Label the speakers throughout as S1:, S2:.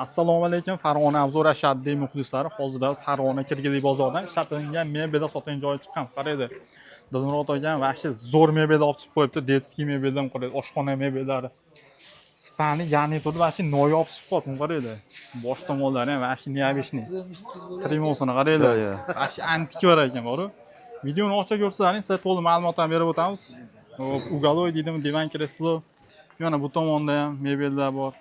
S1: Assalomu alaykum Farg'ona Avzor Ashaddiy muxlislari. Hozirda Farg'ona Kirgili bozoridan ishlatilgan mebel sotgan joyi chiqqanmiz. Qaraydi. Dilmurod aka vahshi zo'r mebel olib chiqib qo'yibdi. Detskiy mebeldan qaraydi. Oshxona mebellari. Spani garniturda vahshi noyob chiqib qoldi. Qaraydi. Bosh tomonlari ham vahshi neobishni. Trimosini qaraydi. Vahshi antik var ekan, bor-ku. Videoni ochiq ko'rsalaring, sizga to'liq ma'lumotlar berib o'tamiz. Ugaloy deydimi, divan kreslo. Yana bu tomonda ham mebellar bor.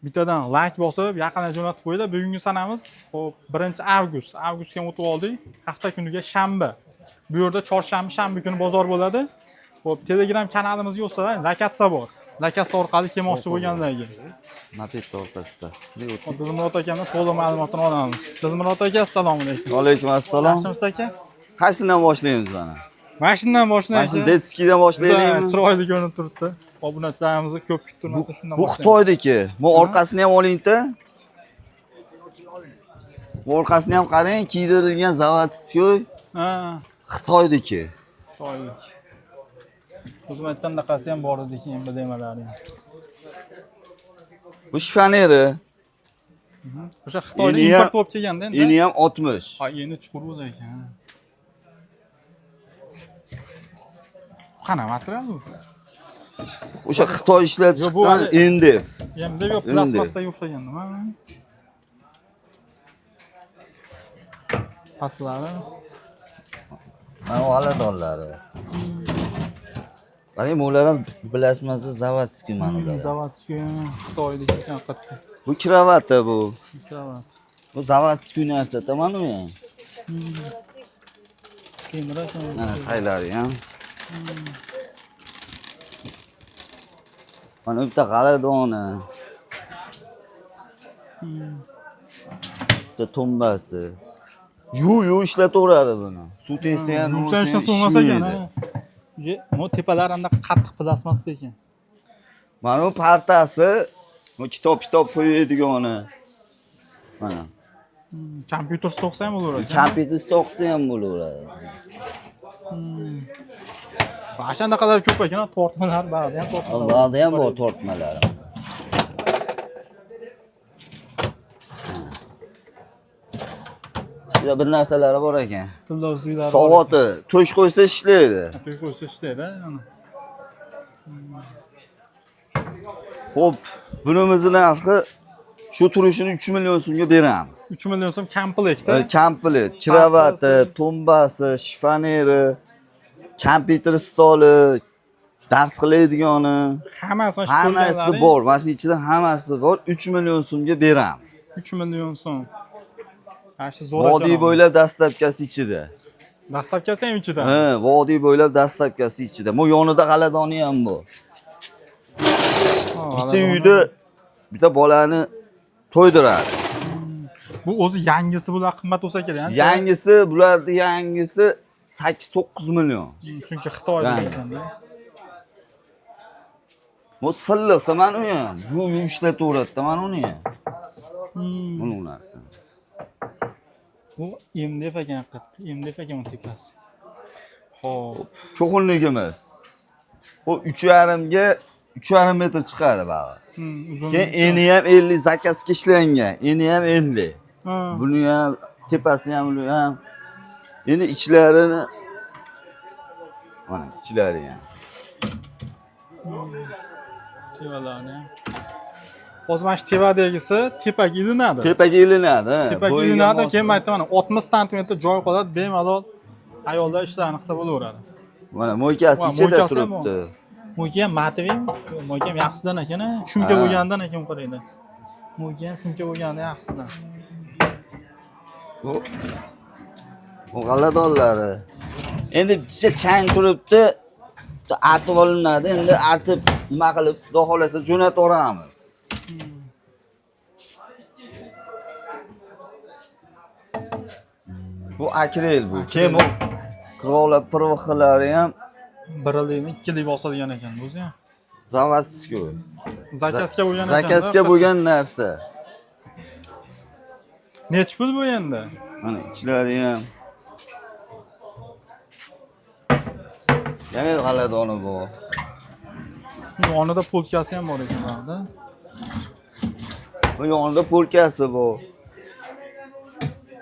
S1: Bittadan like bosib, yaqinga jo'natib qo'ydi. Bugungi sanamiz, xo'p, 1-avgust. Avgustga o'tib oldik. Hafta kuniga shanba. Bu yerda chorshanba, shanba kuni bozor bo'ladi. Xo'p, Telegram kanalimizga yo'qsa, lokatsiya bor. Lokatsiya orqali kelmoqchi bo'lganlarga.
S2: Mapetta o'rtasida.
S1: Dilmurod akamdan to'liq ma'lumotni olamiz. Dilmurod aka, assalomu alaykum.
S2: Va alaykum assalom.
S1: Yaxshimisiz aka?
S2: Qaysidan boshlaymiz mana?
S1: Mashinadan boshlaymiz.
S2: Mana Detskiydan boshlaylikmi?
S1: Chiroyli ko'rinib turibdi. Obunachilarimizni ko'p kutib turmasa shundan
S2: Bu Xitoydiki. Bu orqasini ham oling-da. Bu orqasini ham qarang, kiydirilgan zavodskoy.
S1: Ha,
S2: Xitoydiki.
S1: Xitoylik. Xizmatdan naqasi ham bor edi keyin bilemalari.
S2: Bu shfaneri.
S1: O'sha Xitoydan import bo'lib kelganda endi.
S2: Eni ham 60.
S1: Ha, endi chuqur bo'ldi ekan. Qana material bu?
S2: O'sha Xitoy ishlab chiqqan endi.
S1: Endi yo'q, plastmassaga o'xshagan nima? Paslari.
S2: Mana g'aladonlari. Qarang, bular ham bilasizmi, zavodskiy mana bular.
S1: Zavodskiy Xitoylik haqiqatda.
S2: Bu kravata bu.
S1: Kravat.
S2: Bu zavodskiy narsa, tamommi?
S1: Keyinroq
S2: Mana taylari ham. Mana bitta g'aladoni. Bitta tombasi. Yuv ishlataveradi buni. Suv tegsa ham
S1: Yumshan so'masa ekan. Bu tepalarida qattiq plastmassa ekan.
S2: Mana bu partasi, bu kitob qo'yadigan. Mana.
S1: Kompyuter stoqsa ham bo'laveradi.
S2: Kompyuter stoqsa ham bo'laveradi.
S1: Ashanda qadar ko'p ekan, tortmalar bari ham tortmalar.
S2: Allohda ham bor tortmalari. Sizda bir narsalari bor ekan.
S1: Tilla uzuylari.
S2: Savoti, to'sh qo'ysa ishlaydi.
S1: To'y qo'ysa ishlaydi, ana.
S2: Xo'p, bunimizni narxi shu turishini 3 million so'mga beramiz.
S1: 3 million so'm komplektda.
S2: Komplet, kravati, tombasi, shfaneri, kompyuter stoli, dars qiladigan, hammasi bor. Mana shu ichida hammasi bor. 3 million so'mga beramiz.
S1: 3 million so'm. Yaxshi zo'r.
S2: Vodiy bo'ylab dastlabkasi ichida.
S1: Dastlabkasi ham ichida.
S2: Ha, vodiy bo'ylab dastlabkasi ichida. Bu yonida g'aladoni ham bor. Bitta uyda bitta bolani to'ydiradi.
S1: Bu o'zi yangisi bular qimmat bo'lsa kerak.
S2: Yangisi, bularning yangisi 8-9 million.
S1: Chunki Xitoyda ekanda.
S2: Bu silliq, mana u ham. Bu ishlataveradi, mana uni ham. Buni narsa.
S1: Bu MDF ekan haqiqatda. MDF ekan tepasi. Xo'p,
S2: Cho'qinlik emas. Bu 3,5 ga 3,5 metr chiqadi bag'i.
S1: uzun.
S2: Keyin eni ham 50 zakazga ishlangan. Eni ham 50. Buni ham tepasi ham, buni ham. Endi ichlarini mana ichlari ham.
S1: Tevalarni. Hozir mana shu tevadagisi tepaga ilinadi.
S2: Tepaga ilinadi.
S1: Tepaga ilinadi, keyin men aytaman 60 sm joy qoladi, bemalol ayollar ishlarini qilsa bo'laveradi.
S2: Mana mo'ykasi ichida turibdi.
S1: Mo'yka ham matviy, mo'yka ham yaxshidan ekan, shumka bo'lgandan ekan qaraydi. Mo'yka ham shumka bo'lganda yaxshidan.
S2: Bu g'aladonlari. Endi ichida chang turibdi. Artib olinadi. Endi artib nima qilib, xudo xolasa jo'nataveramiz. Bu akrel bu. Keyin bu qirg'oqlar pirvixlari ham
S1: Birlikmi, ikkilik bosadigan ekan o'zi ham.
S2: zavodskoy.
S1: Zakaska bo'lgan ekan.
S2: Zakaska bo'lgan narsa.
S1: Necha pul bu endi?
S2: Mana ichlari ham. Yana g'aladoni bor.
S1: Yonida polkasi ham bor ekan burada.
S2: Bu yonida polkasi bor.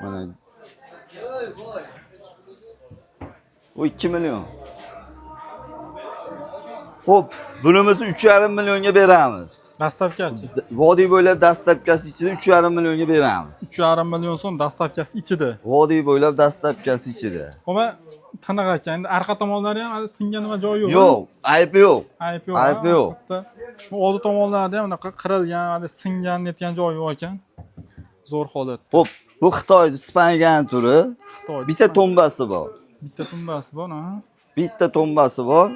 S2: Mana. Bu 2 million. Xo'p, bunimizni 3,5 millionga beramiz.
S1: Dastavkachi.
S2: Vodiy bo'ylab dastlabkasi ichida 3,5 millionga beramiz.
S1: 3,5 million so'm dastavkasi ichida.
S2: Vodiy bo'ylab dastlabkasi ichida.
S1: Xo'p, tiniq ekan. Endi arqa tomonlari ham singan nima joyi yo'q.
S2: Yo'q, ayb yo'q.
S1: Ayb yo'q.
S2: Ayb yo'q.
S1: Bu oldi tomonlarida ham unaqa qirilgan, hali singan netgan joyi yo'q ekan. Zo'r holat.
S2: Xo'p, bu Xitoy Spangan turi.
S1: Xitoy.
S2: Bitta tombasi bor.
S1: Bitta tumbasi bor, ha.
S2: Bitta tombasi bor.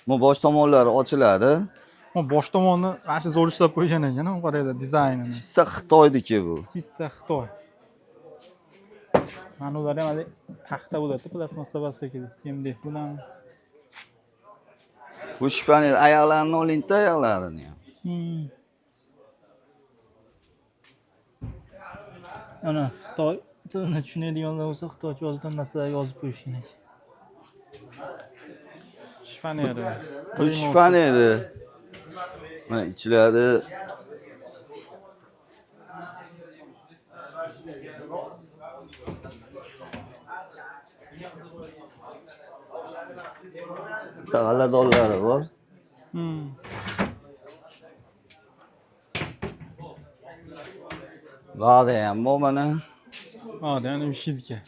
S2: Bu bosh tomonlari ochiladi.
S1: Bu bosh tomonni mana shu zo'r ishlab qo'ygan ekan, qaraydi dizaynini.
S2: Chista Xitoyniki bu.
S1: Chista Xitoy. Mana ular ham hali taxta bo'ladi, plastmassa shekilli. Endi bilan
S2: Bu shifonier oyoqlarini oling-da, oyoqlarini ham.
S1: Ana Xitoy tilini tushunadiganlar bo'lsa, xitoycha yozgan narsalar yozib qo'yishgan ekan. Shifoneri.
S2: Bu shifonieri. Mana ichlari g'aladonlari bor. Vada ham bor mana.
S1: Vada yana vishidka.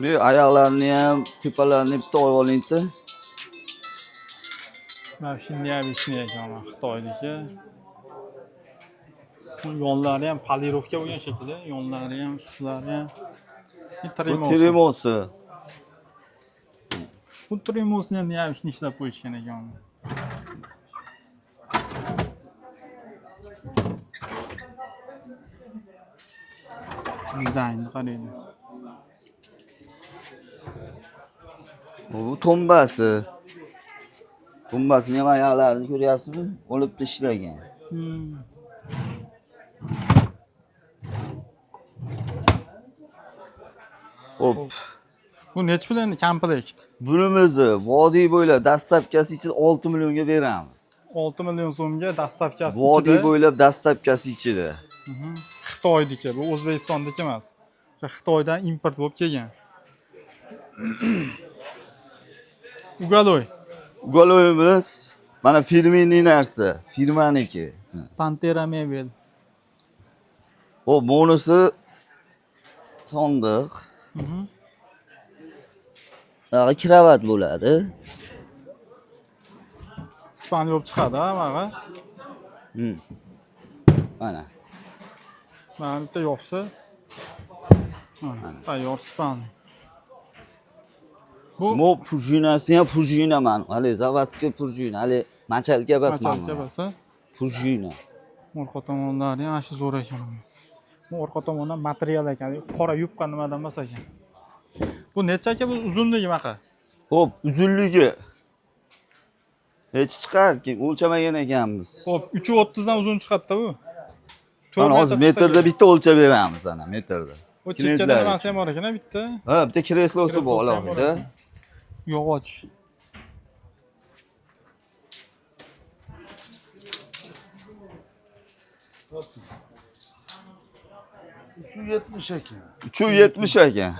S2: Bu oyoqlarini ham, tepalarini bitta olib oling-da.
S1: Mana shunday ham ishni ekan Xitoyniki. Yonlari ham polirovka bo'lgan shekilli, yonlari ham, ustlari ham.
S2: Bu tremosi.
S1: Bu tremosni ham ishni ishlab qo'yishgan ekan. Dizaynni qaraydi.
S2: Bu tombasi. Tombasining oyoqlarini ko'ryapsizmi? Olibda ishlagan. Hop.
S1: Bu necha pul endi komplekt?
S2: Bunimizni vodiy bo'ylab dastlabkasi ichida 6 millionga beramiz.
S1: 6 million so'mga dastavkasi ichida.
S2: Vodiy bo'ylab dastavkasi ichida.
S1: Xitoyniki, bu O'zbekistondagi emas. O'sha Xitoydan import bo'lib kelgan. Ugaloy.
S2: Ugaloyimiz mana firmaning narsa, firmaniki.
S1: Pantera mebel.
S2: O bonusi sondiq. Kravat bo'ladi.
S1: Span bo'lib chiqadi, mana.
S2: Mana.
S1: Mana bitta yopsa. Mana, tayyor span.
S2: Bu prujinasi ham prujina mana. Hali zavodskiy prujina, hali machalka emas mana.
S1: Machalka emas.
S2: Prujina.
S1: Orqa tomonlari ham shu zo'r ekan. Bu orqa tomondan material ekan, qora yubqa nimadan emas ekan. Bu necha aka bu uzunligi maqa?
S2: Xo'p, uzunligi hech chiqarki, o'lchamagan ekanmiz.
S1: Xo'p, 3.30 dan uzun chiqadi-da bu.
S2: Mana hozir metrda bitta o'lchab beramiz ana, metrda.
S1: O chekkada nimasi ham bor ekan, bitta.
S2: Ha, bitta kreslosi bor alohida.
S1: Yog'och.
S3: $370 ekan.
S2: 370 ekan.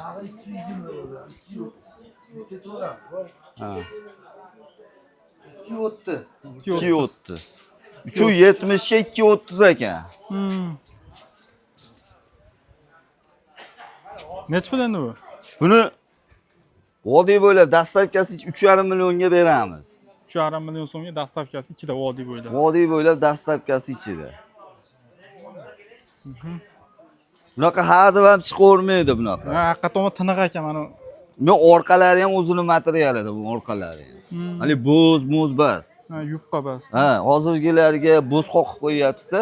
S2: Ha.
S3: 230.
S2: 230. 370 ga 230 ekan.
S1: Necha pul endi bu?
S2: Buni vodiy bo'ylab dastavkasi 3,5 millionga beramiz.
S1: 3,5 million so'mga dastavkasi ichida vodiy bo'ylab.
S2: Vodiy bo'ylab dastavkasi ichida. Bunaqa hadib ham chiqavermaydi bunaqa.
S1: Ha, arqa tomon tiniq ekan mana.
S2: Bu orqalari ham o'zini materialida bu orqalari. Hali bo'z bas.
S1: Ha, yubqa bas.
S2: Ha, hozirgilarga bo'z qoqib qo'yyapti-da.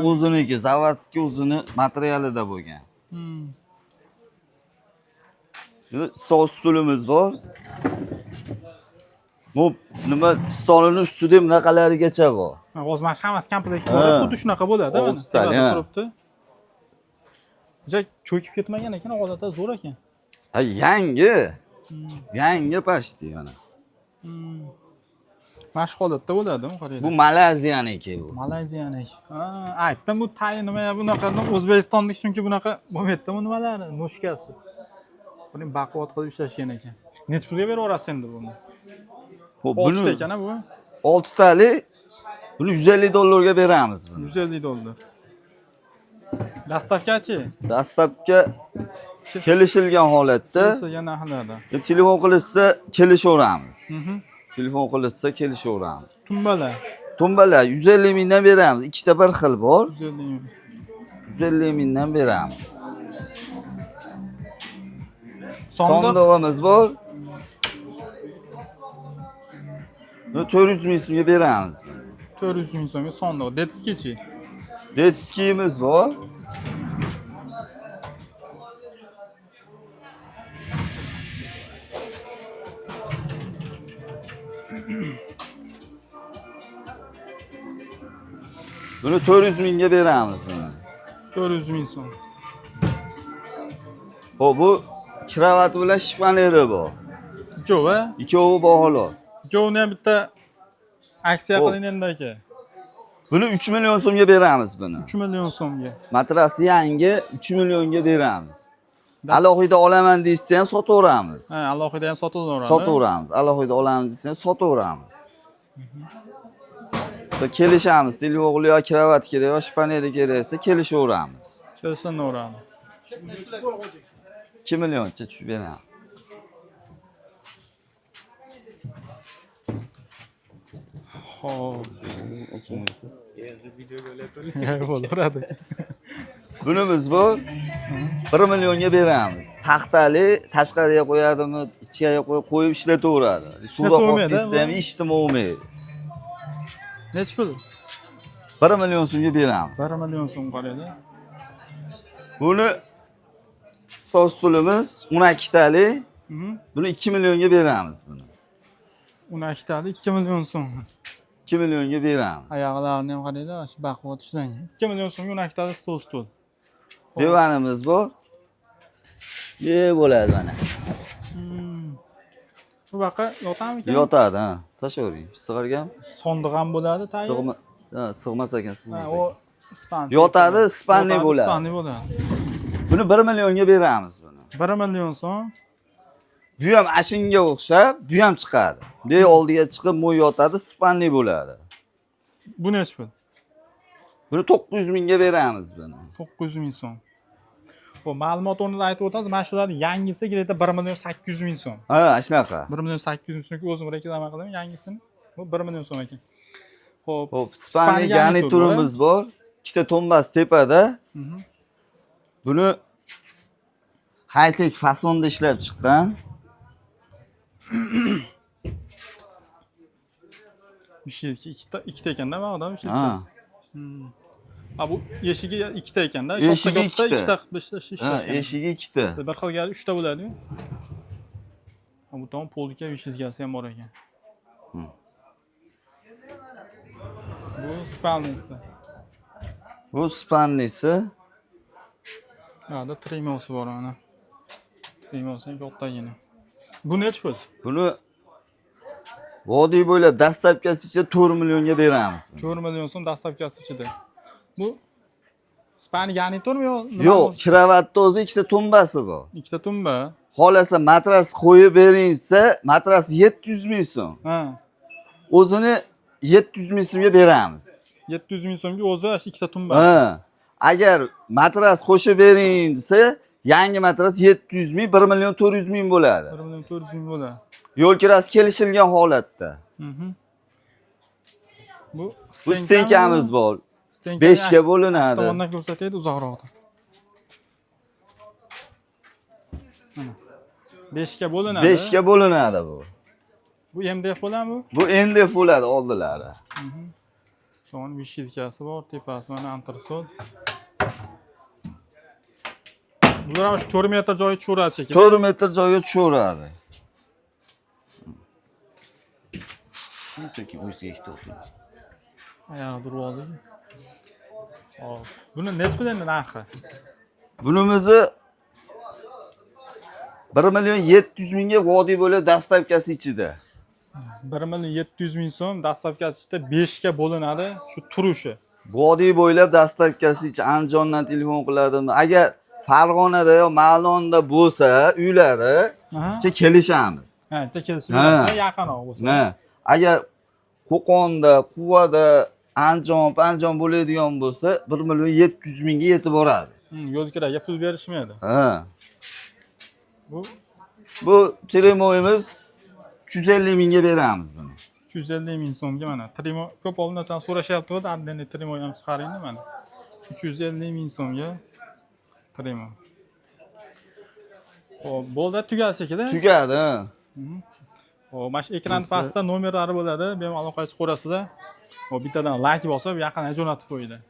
S2: O'ziniki, zavodskiy o'zini materialida bo'lgan. Stol stulimiz bor. Bu nima stolining ustida bunaqalarigacha bor.
S1: Hozir mana hammasi komplekt bo'ladi, xuddi shunaqa bo'ladi, mana turibdi. Jek cho'kib ketmagan ekan, odatda zo'r ekan.
S2: Ha, yangi. Yangi pashti yana.
S1: Mashg'ulotda bo'ladimi qaraydi?
S2: Bu Malayziyaniki bu.
S1: Malayziyaniki. Ha, aytdim bu tayi nima bunaqa O'zbekistondagi chunki bunaqa bo'lmaydi bu nimalari, noshkasi. Buni baquvvat qilib ishlashgan ekan. Necha pulga beraverasiz endi buni?
S2: Hop,
S1: 6
S2: buni
S1: ekan bu.
S2: 6 talik buni $150 beramiz buni.
S1: 150 dollar. Dastavkachi?
S2: Dastlabki kelishilgan holatda
S1: Sizga narxlarda.
S2: telefon qilishsa kelishaveramiz. Telefon qilishsa kelishaveramiz.
S1: Tumbalar.
S2: Tumbalar 150 mingdan beramiz. Ikkita bir xil bor.
S1: 150 ming.
S2: 150 mingdan beramiz.
S1: Sonda
S2: Sondig'imiz bor. Buni 400 ming so'mga beramiz.
S1: 400 ming so'mga sonda. Detskichi.
S2: Detskiyimiz bor. Buni 400 mingga beramiz buni.
S1: 400 ming so'm.
S2: Hop, bu kravat bilan shifonyeri bor.
S1: Ikkovi?
S2: Ikkovi baholar.
S1: Ikkovini ham bitta aksiya
S2: Hop.
S1: qiling endi aka.
S2: Buni 3 million so'mga beramiz buni.
S1: 3 million so'mga.
S2: Matrasi yangi 3 millionga beramiz. Alohida olaman deysa ham sotaveramiz.
S1: Ha, alohida ham sotilaveradi.
S2: Sotaveramiz. Alohida olamiz desa ham sotaveramiz. Kelishamiz. Televog'li yo kravat kerak, yo shifonyeri kerak desa kelishaveramiz.
S1: Kelishaveradi.
S2: 2 millioncha tushib beramiz.
S1: Xo'p. Bo'laveradi.
S2: Bunimiz bor. 1 millionga beramiz. Taxtali tashqariga qo'yadimi, ichkariga qo'yib ishlataveradi. Suvga qo'yib ketsa ham eshitmaydi.
S1: Necha pul?
S2: 1 million so'mga beramiz.
S1: 1 million so'm qaraydi.
S2: Buni stol stulimiz 12 tali. Buni 2 millionga beramiz buni.
S1: 12 tali 2 million so'm.
S2: 2 millionga beramiz.
S1: Oyoqlarini ham qaraydi, shu baquvvat ishlangan. 2 million so'mga 12 tali stol stul.
S2: Divanimiz bor. Bo'ladi mana.
S1: Bu baqa yotamikan?
S2: Yotadi, ha. Tashlavering. Sig'irgam.
S1: Sondiq ham bo'ladi, tayi.
S2: Sig'mas ekan, sig'mas
S1: Ha,
S2: ekan.
S1: o span.
S2: Yotadi, spanli bo'ladi.
S1: Spanli bo'ladi.
S2: Buni 1 millionga beramiz buni.
S1: 1 million so'm.
S2: Bu ham ashinga o'xshab, bu ham chiqadi. Bu oldiga chiqib, mo'y yotadi, spanli bo'ladi.
S1: Bu necha pul?
S2: Buni 900 mingga beramiz buni.
S1: 900 ming so'm. Bu ma'lumot o'rnida aytib o'tamiz, mana shularning yangisi keladi 1 million 800 ming so'm.
S2: Ha, shunaqa.
S1: 1 million 800 ming so'mga o'zim reklama qilaman yangisini. Bu 1 million so'm ekan.
S2: Xo'p, spanli garniturimiz bor. Ikkita tombas tepada. Buni high-tech fasonda ishlab chiqqan.
S1: Bishilki ikkita ekanda, bu odam bishilki.
S2: Ha.
S1: Ha, bu eshigi ikkita ekanda.
S2: Eshigi
S1: Katta ikkita
S2: ikkita. Ha, eshigi ikkita.
S1: Bir xilga 3 ta bo'ladi-yu. Ha, bu tom polka bishilkasi ham bor ekan. Bu spalnisi.
S2: Bu spanlisi.
S1: Yo'da trimosi bor ana. Trimosi ham kattagina. Bu necha pul?
S2: Buni vodiy bo'ylab dastlabkasicha 4 millionga beramiz.
S1: 4 million so'm dastlabkasi ichida. Bu spani garniturmi yo?
S2: Yo'q, kravatda o'zi ikkita tumbasi bor.
S1: Ikkita tumba.
S2: Xolasa matras qo'yib beringsa, matras 700 ming so'm.
S1: Ha.
S2: O'zini 700 ming so'mga beramiz.
S1: 700 ming so'mga o'zi ikkita tumba.
S2: Ha. Agar matras qo'shib bering desa, yangi matras 700 ming, 1 million 400 ming bo'ladi.
S1: 1 million 400 ming bo'ladi.
S2: Yo'l kirasi kelishilgan holatda.
S1: Bu
S2: stenkamiz bor. 5 ga bo'linadi.
S1: Tomondan ko'rsataydi uzoqroqda. Mana. 5 ga bo'linadi.
S2: 5 ga bo'linadi bu.
S1: Bu MDF bo'ladimi bu?
S2: Bu MDF bo'ladi oldilari.
S1: So'ng vishilkasi bor, tepasi mana antresol. Bular ham 4 metr joyi tushaveradi shekilli.
S2: 4 metr joyga tushaveradi. Sekin o'ziga ikkita o'tir.
S1: Ayog'i durib oldik. Hop. Buni necha pul endi narxi?
S2: Bunimizni 1.700.000 ga vodiy bo'lib dastavkasi ichida.
S1: 1.700.000 so'm dastavkasi ichida 5 ga bo'linadi, shu turishi.
S2: Vodiy bo'ylab dastavkasi ichi Andijondan telefon qiladimi? Agar Farg'onada yo Ma'londa bo'lsa, uylari kelishamiz.
S1: Ha, kelishib bo'lsa yaqinroq bo'lsa.
S2: Ha. Agar Qo'qonda, Quvada, Andijon bo'ladigan bo'lsa, 1.700.000 ga yetib boradi.
S1: Yo'lkiraga pul berishmaydi.
S2: Ha. Bu Tremoyimiz 350.000 ga beramiz buni.
S1: 350.000 so'mga mana Tremo ko'p obunachilar so'rashyapti, adda Tremo ham chiqaringlar mana. 350.000 so'mga Tremo. Xo'p, bo'ldi, tugadi shekilli.
S2: Tugadi.
S1: Xo'p, mana shu ekran pastda nomerlari bo'ladi, bemalol aloqaga chiqib ko'rasizlar. Xo'p, bittadan like bosib, yaqinga jo'natib qo'yinglar.